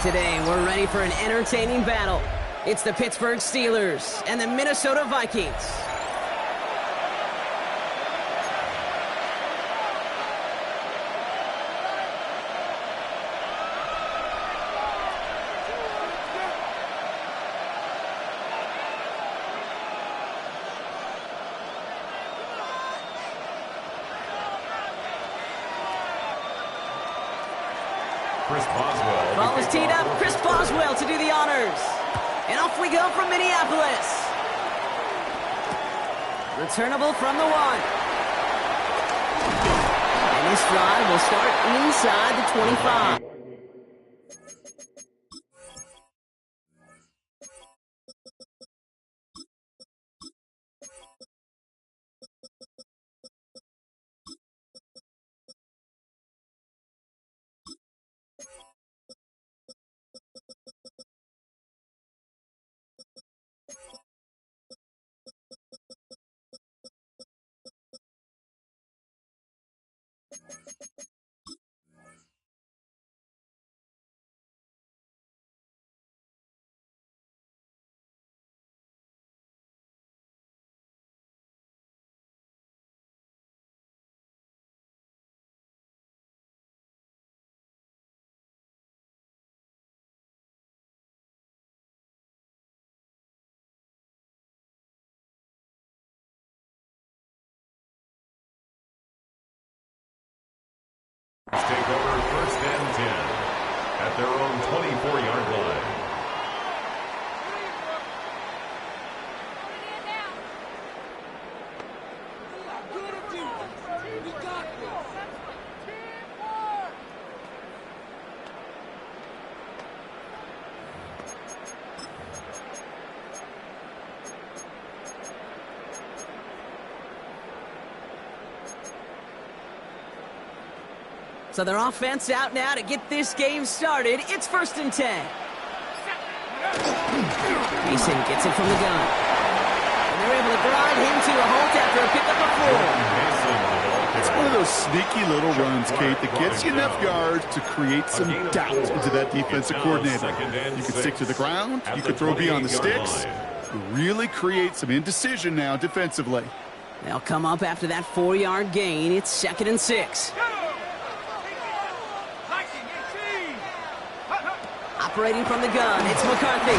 Today, we're ready for an entertaining battle. It's the Pittsburgh Steelers and the Minnesota Vikings. Ball is teed up. Chris Boswell to do the honors. And off we go from Minneapolis. Returnable from the 1. And this drive will start inside the 25. Take over 1st and 10 at their own 24-yard line. So their offense out now to get this game started. It's 1st and 10. Mason gets it from the gun. And they're able to grind him to a halt after a pickup of 4. It's one of those sneaky little runs, Kate, that gets you enough yards to create some doubt into that defensive coordinator. You can stick to the ground. You can throw beyond the sticks. You really create some indecision now defensively. They'll come up after that 4-yard gain. It's 2nd and 6. Operating from the gun, it's McCarthy.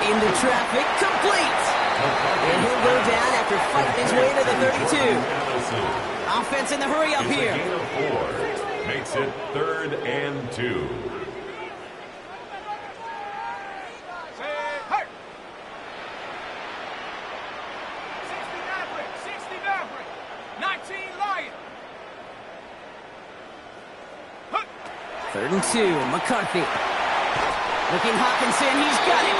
Into traffic, complete. And he'll go down after fighting his way to the 32. Offense in the hurry up here. It's a gain of 4. Makes it 3rd and 2. Third and 2, McCarthy. Looking Hawkinson, he's got it.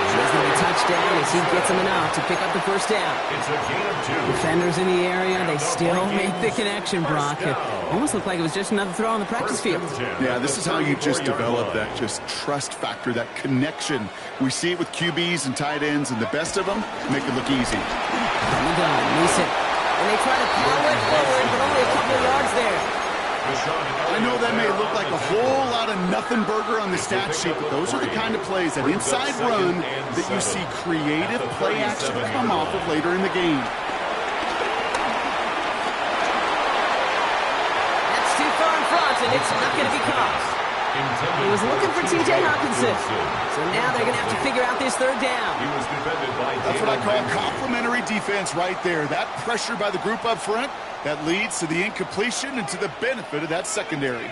There's going to be a touchdown as he gets him enough to pick up the 1st down. It's a gain of 2. Defenders in the area, they still make the connection, Brock. It almost looked like it was just another throw on the practice field. Yeah, this is how you just develop that just trust factor, that connection. We see it with QBs and tight ends, and the best of them make it look easy. From the gun, Mason. And they try to power it forward, but only a couple of yards there. I know that may look like a whole lot of nothing burger on the stat sheet, but those are the kind of plays, that inside run, that you see creative play action come off of later in the game. That's too far in front, and it's not going to be caught. He was looking for T.J. Hawkinson. So now they're going to have to figure out this 3rd down. That's what I call complimentary defense right there. That pressure by the group up front, that leads to the incompletion and to the benefit of that secondary.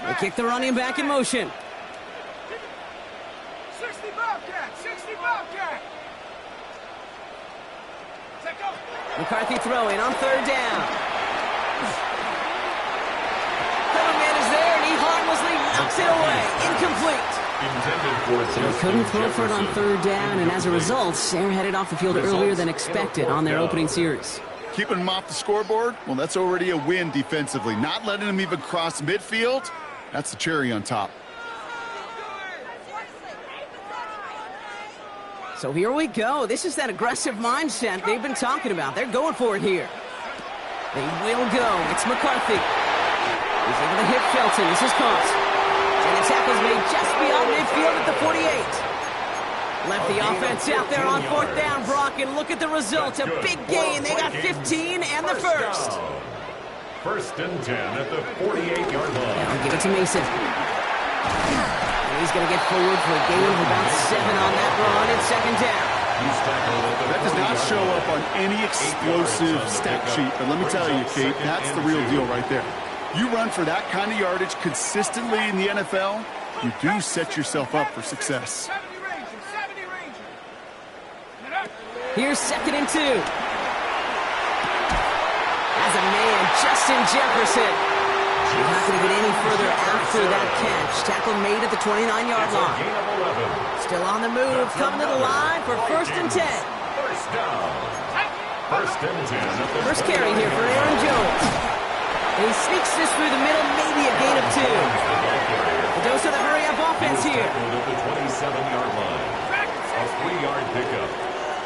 They kick the running back in motion. 60 Bobcat! 60 Bobcat! McCarthy throwing on 3rd down. Man is there, and he harmlessly knocks it away. Incomplete. So they couldn't throw for it on 3rd down, and as a result, they're headed off the field earlier than expected on their opening series. Keeping them off the scoreboard, well, that's already a win defensively. Not letting them even cross midfield, that's the cherry on top. So here we go. This is that aggressive mindset they've been talking about. They're going for it here. They will go. It's McCarthy. He's able to hit Felton. This is caught. And the tackle's made just beyond midfield at the 48. Left the offense out there on 4th down, Brock, and look at the result. A big gain. They got 15 and the first. First and 10 at the 48-yard line. Now give it to Mason. And he's going to get forward for a gain of about 7 on that run. It's 2nd down. That does not show up on any explosive stat sheet, but let me tell you, Kate, that's the real deal right there. You run for that kind of yardage consistently in the NFL, you do set yourself up for success. 70 Rangers. Here's 2nd and 2. As a man, Justin Jefferson. He's not going to get any further after that catch. Tackle made at the 29-yard line. Still on the move, coming to the line for 1st and 10. First down. First and 10. First carry here for Aaron Jones. And he sneaks this through the middle, maybe a gain of 2. The dose of the hurry-up offense here. At the 27-yard line. A 3-yard pickup.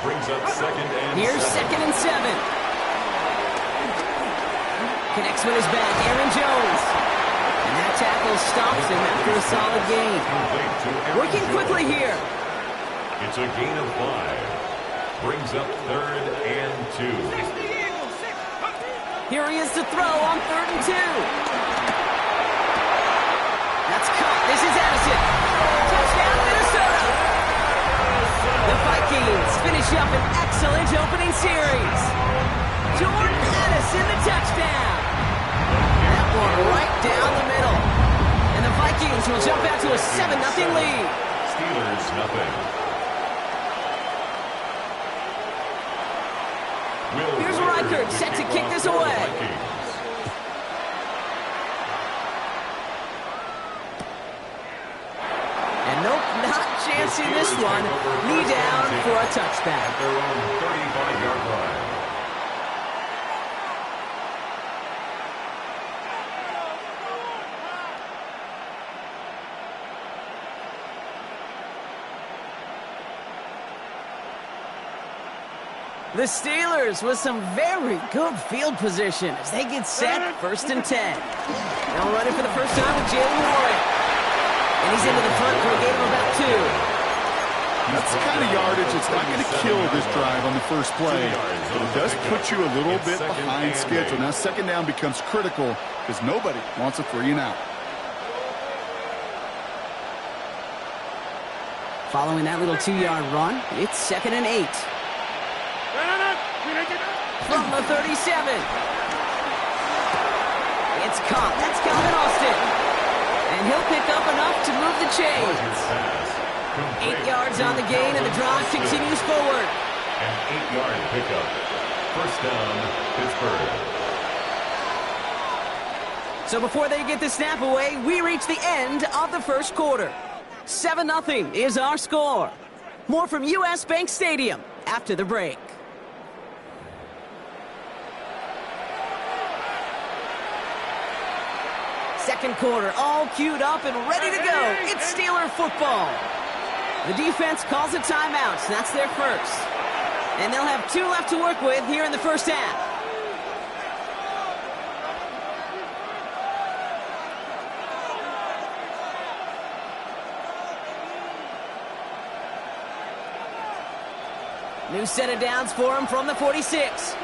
Brings up 2nd and 7. Here's 2nd and 7. Connects with his back, Aaron Jones. And that tackle stops him after a solid gain. Working quickly here. It's a gain of 5. Brings up 3rd and 2. Here he is to throw on 3rd and 2. That's caught. This is Addison. Touchdown, Minnesota. The Vikings finish up an excellent opening series. Jordan Addison, the touchdown. That one right down the middle. And the Vikings will jump out to a 7-0 lead. Steelers nothing. Here's Reichert set to kick this away. And nope, not chancing this one. Knee down for a touchback. At their own 35-yard line. The Steelers with some very good field position as they get set, 1st and 10. Now running for the first time with Jalen Warren. And he's into the front for a gain of about 2. That's the kind of yardage that's not going to kill this drive on the first play, but it does put you a little bit behind schedule. Now 2nd down becomes critical because nobody wants a 3 and out. Following that little 2-yard run, it's 2nd and 8. From the 37. It's caught. That's Calvin Austin. And he'll pick up enough to move the chains. 8 yards on the gain, and the drive continues forward. An 8-yard pickup. First down, Pittsburgh. So before they get the snap away, we reach the end of the first quarter. 7-0 is our score. More from U.S. Bank Stadium after the break. Second quarter, all queued up and ready to go. It's Steeler football. The defense calls a timeout. That's their first. And they'll have 2 left to work with here in the first half. New set of downs for him from the 46.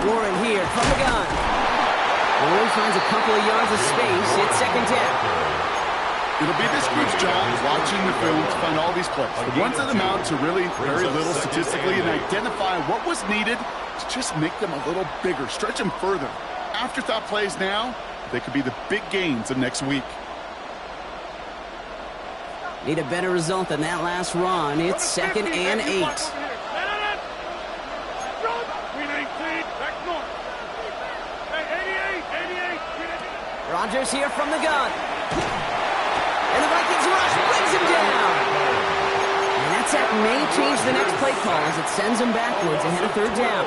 Warren here from the gun. Warren finds a couple of yards of space. It's 2nd down. It'll be this group's job watching the film to find all these plays. The ones that amount to really very little statistically and identify what was needed to just make them a little bigger, stretch them further. Afterthought plays now, they could be the big gains of next week. Need a better result than that last run. It's 2nd and 8. Rodgers here from the gun. And the Vikings rush brings him down. And that sack may change the next play call as it sends him backwards ahead of 3rd down.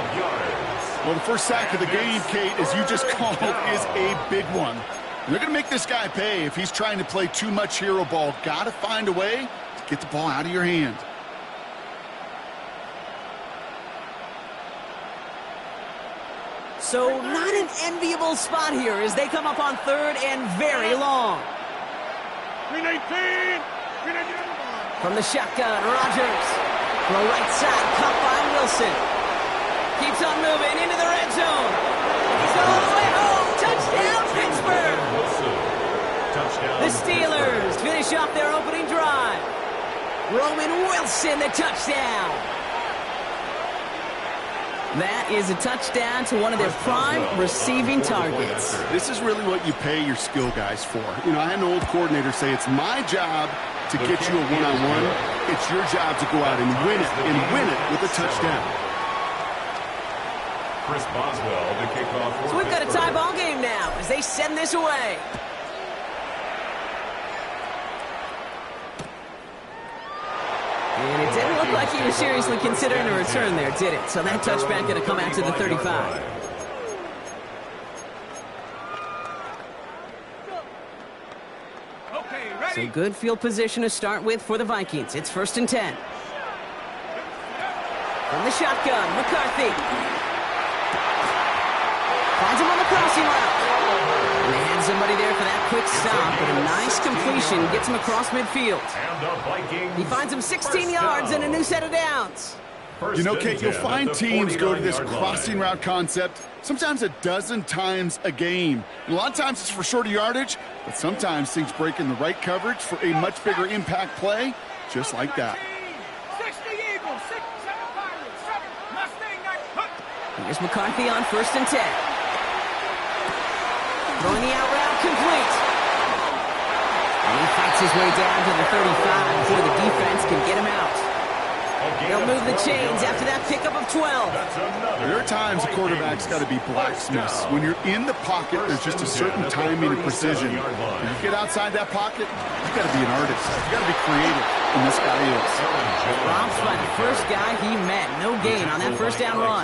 Well, the first sack of the game, Kate, as you just called, is a big one. And they're going to make this guy pay if he's trying to play too much hero ball. Got to find a way to get the ball out of your hand. So not an enviable spot here as they come up on third and very long. 319! From the shotgun, Rodgers. Throw right side, caught by Wilson. Keeps on moving into the red zone. He's all the way home. Touchdown, Pittsburgh! The Steelers finish off their opening drive. Roman Wilson, the touchdown. That is a touchdown to one of their prime receiving targets. This is really what you pay your skill guys for. You know, I had an old coordinator say it's my job to get you a one-on-one. It's your job to go out and win it with a touchdown. Chris Boswell to kick off. So we've got a tie ball game now as they send this away. And it didn't look like he was seriously considering a return there, did it? So that touchback going to come out to the 35. Okay, ready? So good field position to start with for the Vikings. It's 1st and 10. From the shotgun, McCarthy. Finds him on the crossing route. And they had somebody there for that quick stop, but a nice completion gets him across midfield. He finds him 16 yards and a new set of downs. You know, Kate, you'll find teams go to this crossing route concept sometimes a dozen times a game. And a lot of times it's for shorter yardage, but sometimes things break in the right coverage for a much bigger impact play, just like that. 60 Eagles, 7 Pirates, 7 Mustang Knights. Here's McCarthy on 1st and 10. Throwing the out route complete. And he fights his way down to the 35 before the defense can get him out. They'll move the chains after that pickup of 12. There are times a quarterback's got to be blacksmiths. When you're in the pocket, there's just a certain timing and precision. When you get outside that pocket, you got to be an artist. You got to be creative, and this guy is. Drops by the first guy he met. No gain on that first down run.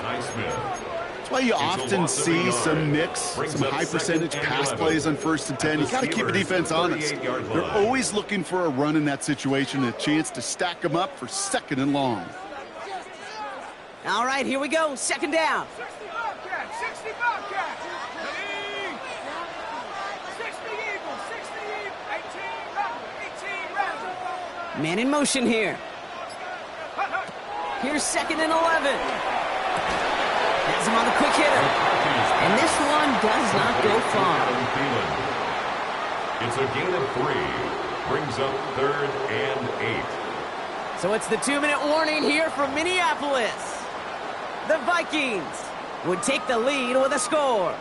That's why you often see some mix, some high percentage pass plays on 1st and 10. You got to keep the defense honest. They're always looking for a run in that situation, a chance to stack them up for 2nd and long. All right, here we go. 2nd down. 60 Bobcats, 60 Bobcats. Ready? 60 Eagles, 60 Eagles. 18 Rebels, 18 Rebels. Man in motion here. Here's 2nd and 11. Has him on the quick hitter. And this one does not go far. It's a gain of 3. Brings up 3rd and 8. So it's the 2-minute warning here from Minneapolis. The Vikings would take the lead with a score.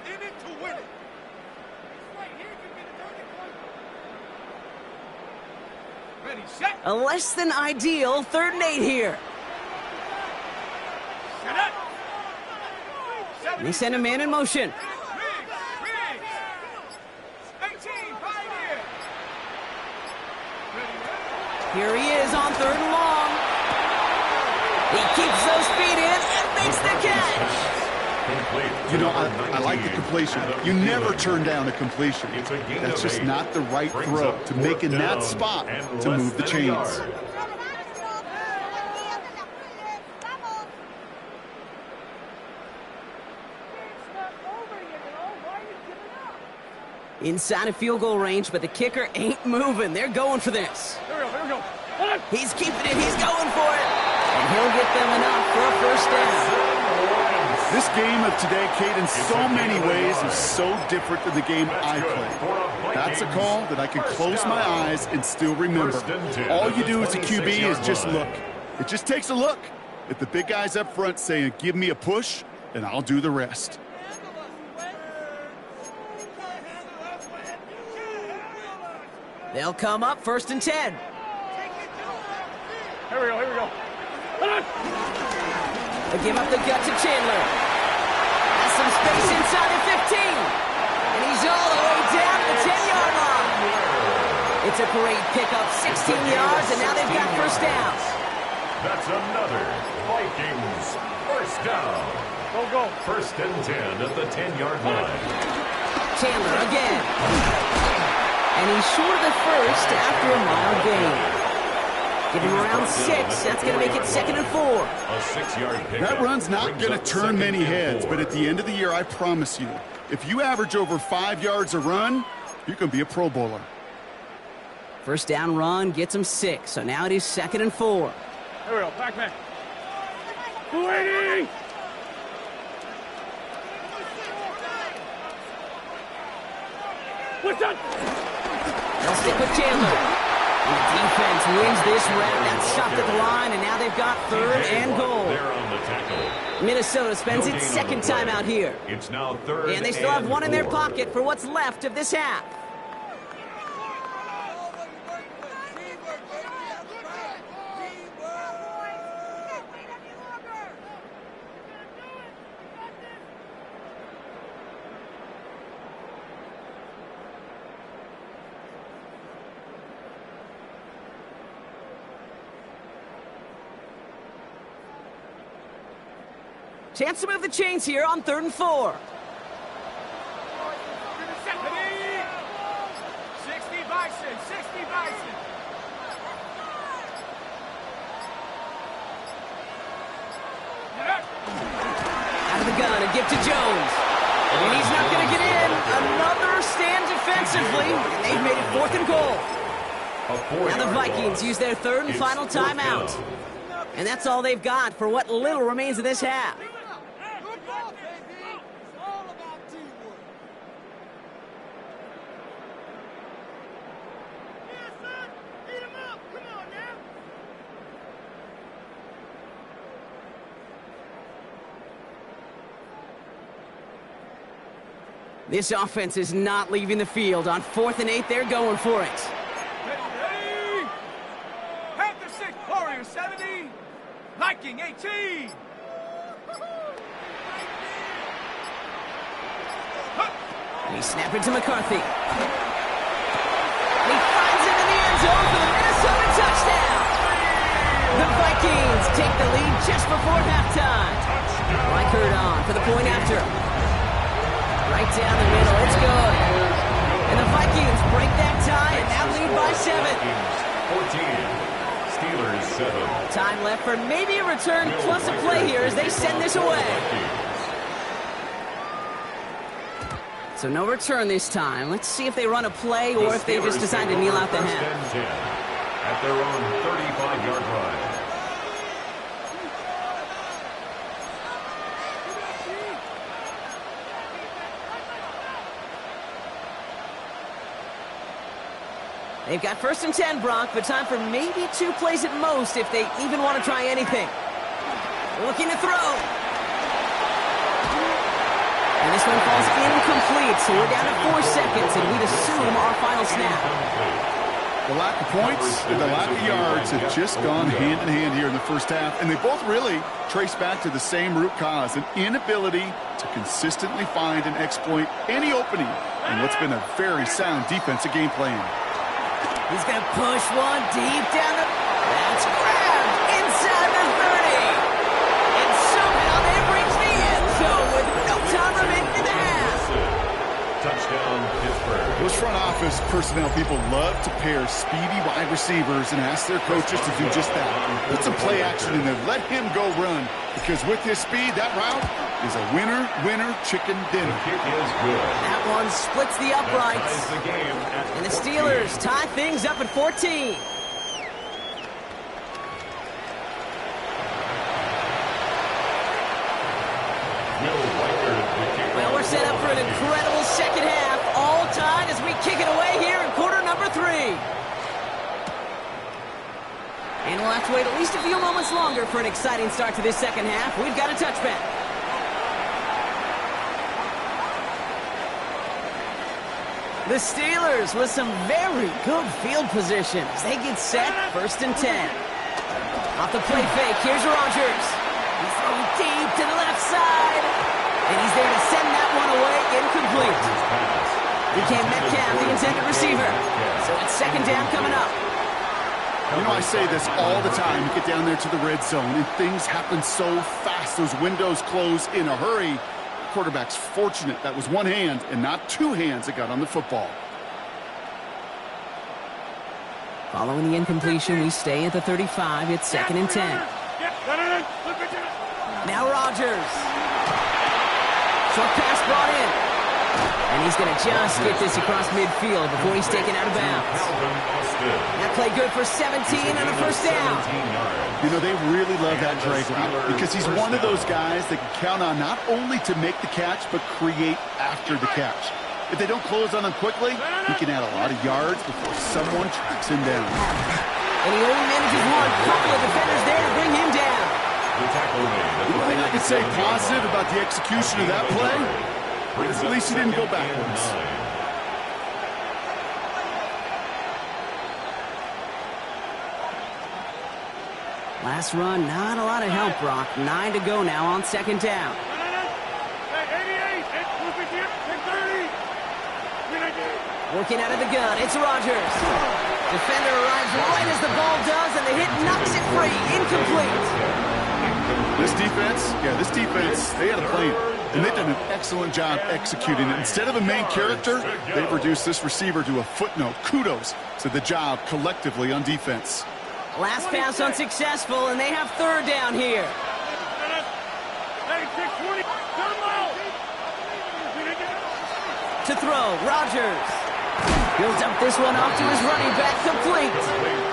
In it to win it. Ready, set. A less than ideal 3rd and 8 here. Set up. They send a man in motion. Riggs. 18 Pioneer. Here he is on 3rd and long. He keeps those feet in and makes the catch. You know, I like the completion. You never turn down a completion. That's just not the right throw to make in that spot to move the chains. Inside of field goal range, but the kicker ain't moving. They're going for this. Here we go. He's keeping it. He's going for it. And he'll get them enough for a 1st down. This game of today, Kate, in so many ways is so different than the game I played. That's a call that I can close my eyes and still remember. All you do as a QB is just look. It just takes a look at the big guys up front saying, give me a push, and I'll do the rest. They'll come up 1st and 10. Here we go. They give up the gut to Chandler. Has some space inside the 15. And he's all the way down the 10-yard line. It's a great pickup, 16 yards, and now they've got 1st down. That's another Vikings 1st down. Go. 1st and 10 at the 10-yard line. Chandler again. And he's short of the first after a mile gain. Give him around 6. That's going to make it 2nd and 4. A 6-yard pickup. That run's not going to turn many heads, but at the end of the year, I promise you, if you average over 5 yards a run, you're going to be a Pro Bowler. First down run gets him 6. So now it is 2nd and 4. Here we go, back man. 280! What's that? They'll stick with Chandler. The defense wins this round. That's stopped at the line, and now they've got 3rd and goal. There on the tackle. Minnesota spends its 2nd time out here. It's now 3rd And they still have 1 in their 4. pocket for what's left of this half. Chance to move the chains here on 3rd and 4. 60 Bison, 60 Bison. Out of the gun, a gift to Jones. And he's not going to get in. Another stand defensively. And they've made it 4th and goal. Now the Vikings use their 3rd and final timeout. And that's all they've got for what little remains of this half. This offense is not leaving the field. On 4th and 8, they're going for it. Ready? Panther 6, Warrior 70, Viking 18. He snapped it to McCarthy. And he finds him in the end zone for the Minnesota touchdown. The Vikings take the lead just before halftime. Reichert on for the point after. Right down the middle, it's good. And the Vikings break that tie and now lead by 7. 14. Steelers 7. Time left for maybe a return plus a play here as they send this away. So no return this time. Let's see if they run a play or if they just decide to kneel out the half. At their own 35-yard line. They've got 1st and 10, Brock, but time for maybe 2 plays at most if they even want to try anything. Looking to throw. And this one falls incomplete, so we're down to 4 seconds, and we'd assume our final snap. The lack of points and the lack of yards have just gone hand in hand here in the first half, and they both really trace back to the same root cause, an inability to consistently find and exploit any opening in what's been a very sound defensive game plan. He's going to push one deep down the... That's grabbed inside the 30. And somehow they reach the end zone with no time remaining in the half. Touchdown, Pittsburgh. Those front office personnel people love to pair speedy wide receivers and ask their coaches to do just that. Put some play action in there. Let him go run. Because with his speed, that route is a winner, chicken dinner. The kick is good. That one splits the uprights. The game at And the 14. Steelers tie things up at 14. Well, we're set up for an incredible second half. All tied as we kick it away here in quarter number 3. And we'll have to wait at least a few moments longer for an exciting start to this second half. We've got a touchback. The Steelers with some very good field positions. They get set, 1st and 10. Off the play fake, here's Rodgers. He's throwing deep to the left side. And he's there to send that one away, incomplete. Became Metcalf, the intended receiver. So it's 2nd down coming up. You know, I say this all the time. You get down there to the red zone, and things happen so fast. Those windows close in a hurry. Quarterback's fortunate that was one hand and not 2 hands that got on the football. Following the incompletion, we stay at the 35. It's 2nd and 10. Now Rodgers. Short pass brought in. And he's going to just get this across midfield before he's taken out of bounds. That play good for 17 and a first down. You know, they really love that drag route because he's one of those guys that can count on not only to make the catch, but create after the catch. If they don't close on him quickly, he can add a lot of yards before someone tracks him down. And he only manages one. Couple of defenders there to bring him down. The only thing I can say positive about the execution of that play is at least he didn't go backwards. Last run, not a lot of help, Brock. 9 to go now on 2nd down. Working out of the gun, it's Rodgers. Defender arrives right as the ball does, and the hit knocks it free. Incomplete. This defense, they had a plan, and they've done an excellent job executing it. Instead of a main character, they've reduced this receiver to a footnote. Kudos to the job collectively on defense. Last pass unsuccessful, and they have 3rd down here. To throw, Rodgers. Builds up this one off to his running back, complete.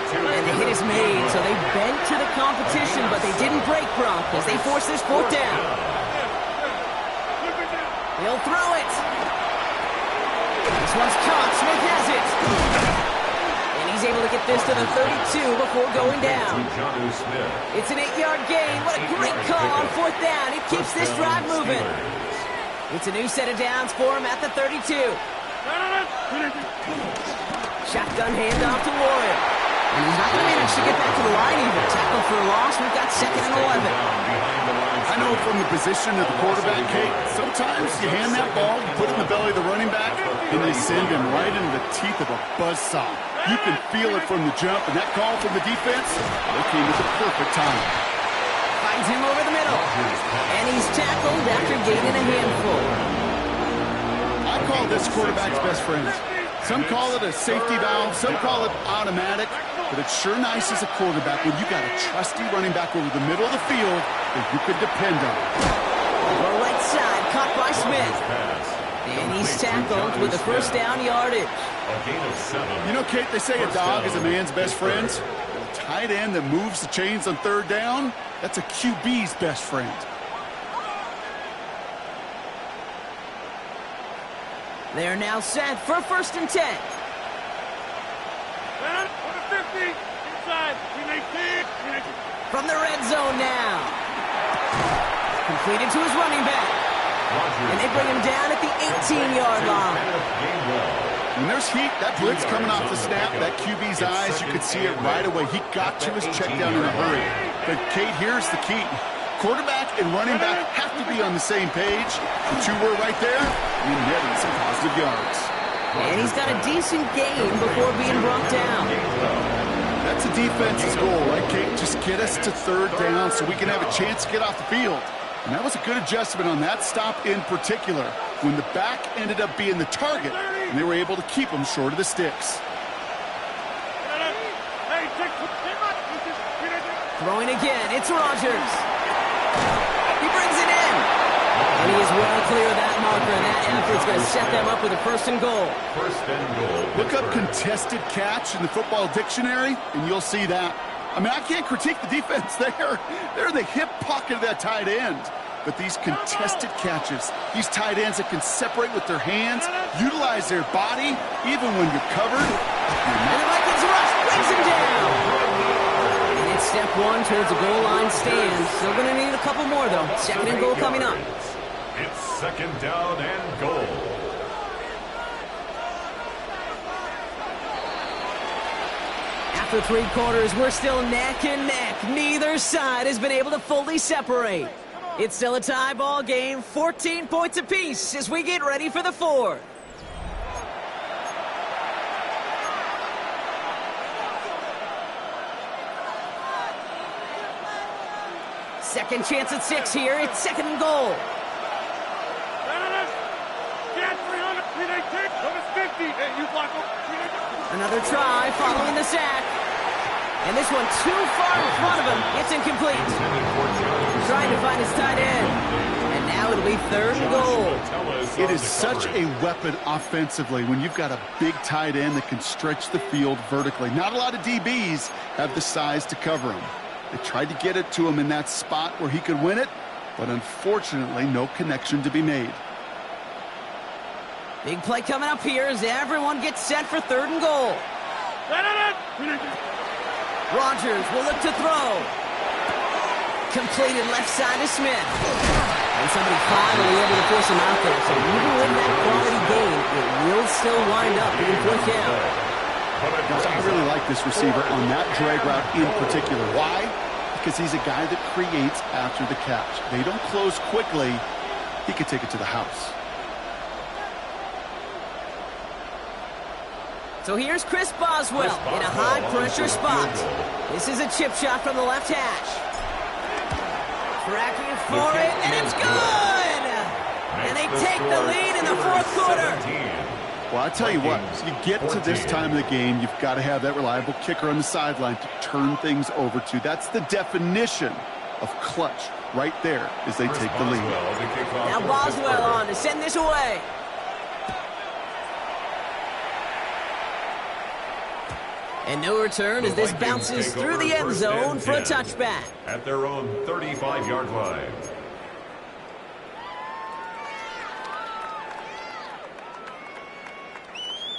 And the hit is made, so they bent to the competition, but they didn't break Brock as they force this 4th down. He'll throw it. This one's caught. Smith has it. And he's able to get this to the 32 before going down. It's an 8-yard gain. What a great call on 4th down. It keeps this drive moving. It's a new set of downs for him at the 32. Shotgun handoff to Warren. And he's not going to manage to get back to the line even. Tackle for a loss. We've got 2nd and 11. I know from the position of the quarterback, Kate, sometimes you hand that ball, you put it in the belly of the running back, and they send him right into the teeth of a buzzsaw. You can feel it from the jump, and that call from the defense, they came at the perfect time. Finds him over the middle. And he's tackled after gaining a handful. I call this quarterback's best friend. Some call it a safety valve, some call it automatic, but it's sure nice as a quarterback when you got a trusty running back over the middle of the field that you could depend on. The right side, caught by Smith. And he's tackled with the 1st down yardage. You know, Kate, they say a dog is a man's best friend. A tight end that moves the chains on 3rd down, that's a QB's best friend. They're now set for 1st and 10. From the red zone now. Completed to his running back. And they bring him down at the 18-yard line. When there's heat, that blitz coming off the snap, that QB's eyes, you could see it right away. He got to his check down in a hurry. But, Kate, here's the key. Quarterback and running back have to be on the same page. The two were right there, and netting some positive yards. And he's got a decent gain before being brought down. That's the defense's goal, right, Kate? Just get us to 3rd down so we can have a chance to get off the field. And that was a good adjustment on that stop in particular, when the back ended up being the target, and they were able to keep him short of the sticks. Throwing again, it's Rodgers. He brings it in. And he is well clear of that marker, and that effort's going to set them up with a 1st and goal. Look up contested catch in the football dictionary, and you'll see that. I mean, I can't critique the defense there. They're in the hip pocket of that tight end. But these contested catches, these tight ends that can separate with their hands, utilize their body, even when you're covered. And the Vikings rush brings him down. And it's step 1 towards a goal line stand. Still going to need a couple more, though. 2nd and goal coming up. It's 2nd down and goal. After 3 quarters, we're still neck and neck. Neither side has been able to fully separate. It's still a tie ball game, 14 points apiece as we get ready for the 4th. Second chance at 6 here. It's 2nd and goal. Another try following the sack. And this one too far in front of him. It's incomplete. Trying to find his tight end. And now it'll be 3rd and goal. It is such a weapon offensively when you've got a big tight end that can stretch the field vertically. Not a lot of DBs have the size to cover him. They tried to get it to him in that spot where he could win it, but unfortunately, no connection to be made. Big play coming up here as everyone gets set for 3rd and goal. Rodgers will look to throw. Completed left side to Smith. And somebody finally able to force him out there. So even with that quality gain, it will still wind up being 4th down. I really like this receiver on that drag route in particular. Why? Because he's a guy that creates after the catch. They don't close quickly. He could take it to the house. So here's Chris Boswell in a high-pressure spot. This is a chip shot from the left hash. Tracking for it, and it's good! And they take the lead in the 4th quarter. Well, I tell you what, as you get to this time of the game, you've got to have that reliable kicker on the sideline to turn things over to. That's the definition of clutch right there as they take the lead. Now Boswell on to send this away. And no return as this bounces through the end zone for a touchback. At their own 35-yard line.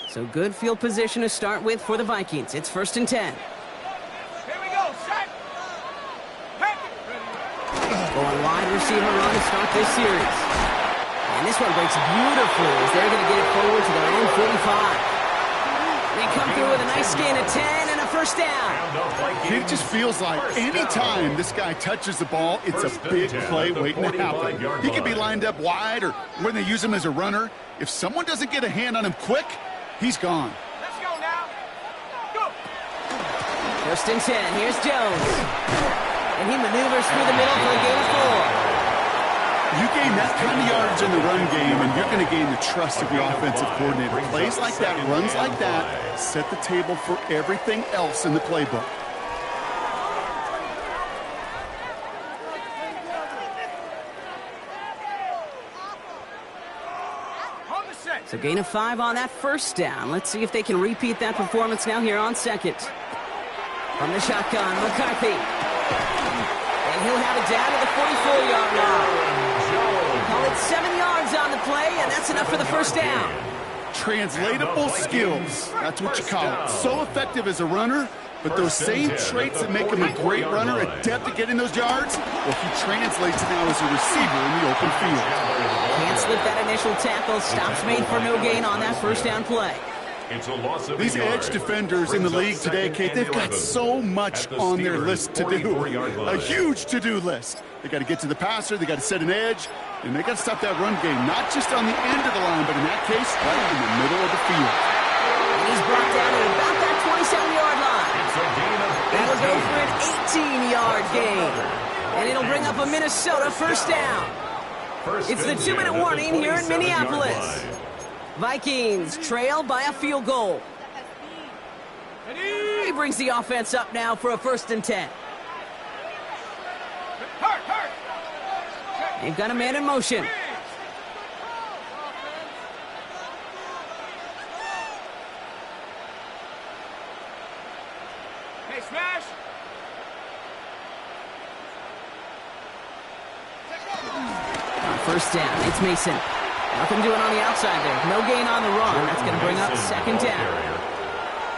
So good field position to start with for the Vikings. It's 1st and 10. Here we go, set. Going wide receiver run to start this series. And this one breaks beautifully as they're going to get it forward to their own 45. They come through with a nice gain of 10 and a 1st down. It just feels like any time this guy touches the ball, it's a big play waiting to happen. He could be lined up wide or when they use him as a runner. If someone doesn't get a hand on him quick, he's gone. Let's go now. Go. 1st and 10. Here's Jones. And he maneuvers through the middle for a gain of 4. You gain that kind of yardage in the run game, and you're going to gain the trust of your offensive coordinator. Plays like that, runs like that, set the table for everything else in the playbook. So gain of 5 on that 1st down. Let's see if they can repeat that performance now here on 2nd. From the shotgun, McCarthy. And he'll have it down to the 44-yard line. Call it 7 yards on the play, and that's enough for the 1st down. Translatable skills. That's what you call it. So effective as a runner, but those same traits that make him a great runner, adept at getting those yards, well, he translates now as a receiver in the open field. Can't slip that initial tackle. Stops made for no gain on that 1st down play. These edge defenders in the league today, Kate, they've got so much on their list to do. A huge to-do list. They got to get to the passer, they got to set an edge, and they got to stop that run game, not just on the end of the line, but in that case, right in the middle of the field. And he's brought down at about that 27-yard line. That'll go for an 18-yard gain. And it'll bring up a Minnesota 1st down. It's the 2-minute warning here in Minneapolis. Vikings trail by a field goal. He brings the offense up now for a 1st and 10. They've got a man in motion. Hey, smash. 1st down. It's Mason. Nothing doing on the outside there. No gain on the run. That's going to bring up 2nd down.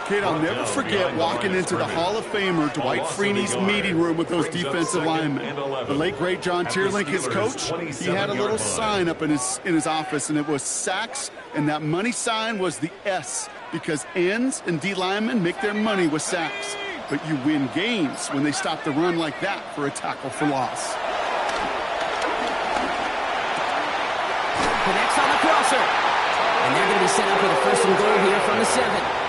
Kate, I'll never forget walking into the Hall of Famer Dwight Freeney's meeting room with those defensive linemen. The late, great John Tierlink, his coach, he had a little sign up in his office, and it was sacks, and that money sign was the S, because ends and D linemen make their money with sacks. But you win games when they stop the run like that for a tackle for loss. Connects on the crosser. And they're going to be set up with a 1st and goal here from the 7.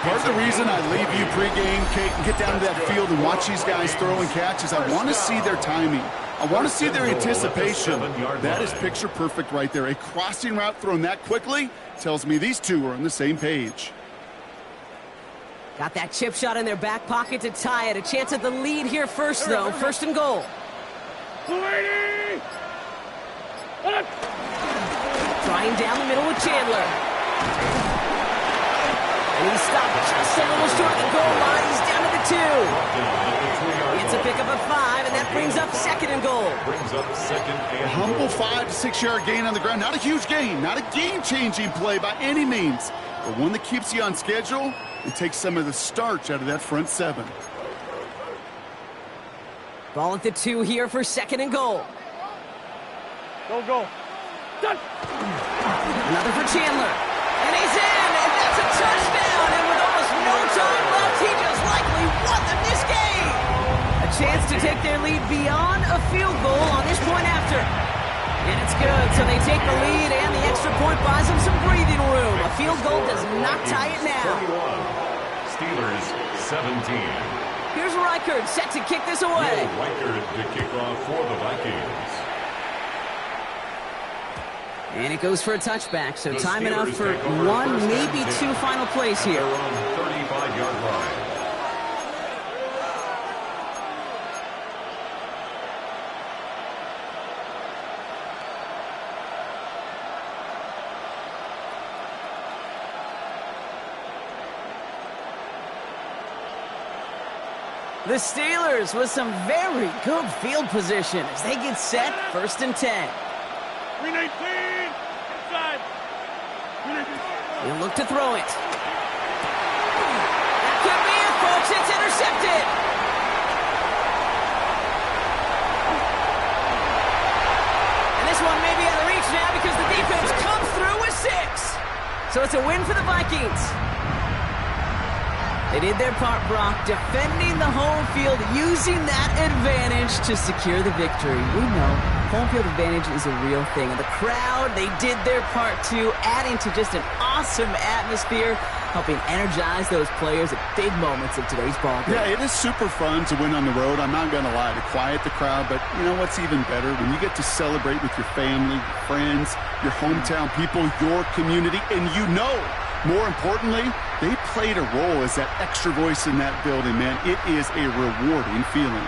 Part of the reason I leave you pregame, Kate, and get down to that field and watch these guys throw and catch is I want to see their timing. I want to see their anticipation. That is picture perfect right there. A crossing route thrown that quickly tells me these two are on the same page. Got that chip shot in their back pocket to tie it. A chance at the lead here first, though. First and goal. Trying down the middle with Chandler. And he's stopped just a little short of the goal line. He's down to the 2. It's a pickup of 5, and that brings up second and goal. A humble 5 to 6 yard gain on the ground. Not a huge gain, not a game-changing play by any means, but one that keeps you on schedule and takes some of the starch out of that front 7. Ball at the 2 here for second and goal. Go. Done. Another for Chandler. And he's in, and that's a touchdown. And with almost no time left, he just likely won them this game. A chance to take their lead beyond a field goal on this point after. And it's good, so they take the lead, and the extra point buys them some breathing room. A field goal does not tie it now. Steelers 17. Here's Reichard set to kick this away. Reichard to kick off for the Vikings. And it goes for a touchback, so time enough for 1, maybe 2 final plays here. They're on the 35-yard line. The Steelers with some very good field position as they get set, 1st and 10. 319. Inside. 319. He'll look to throw it. That could be it, folks. It's intercepted. And this one may be out of reach now because the defense comes through with 6. So it's a win for the Vikings. They did their part, Brock, defending the home field, using that advantage to secure the victory. We know home field advantage is a real thing. And the crowd, they did their part too, adding to just an awesome atmosphere, helping energize those players at big moments of today's ball game. Yeah, it is super fun to win on the road. I'm not going to lie, to quiet the crowd. But you know what's even better? When you get to celebrate with your family, your friends, your hometown people, your community, and you know, more importantly, they played a role as that extra voice in that building, man. It is a rewarding feeling.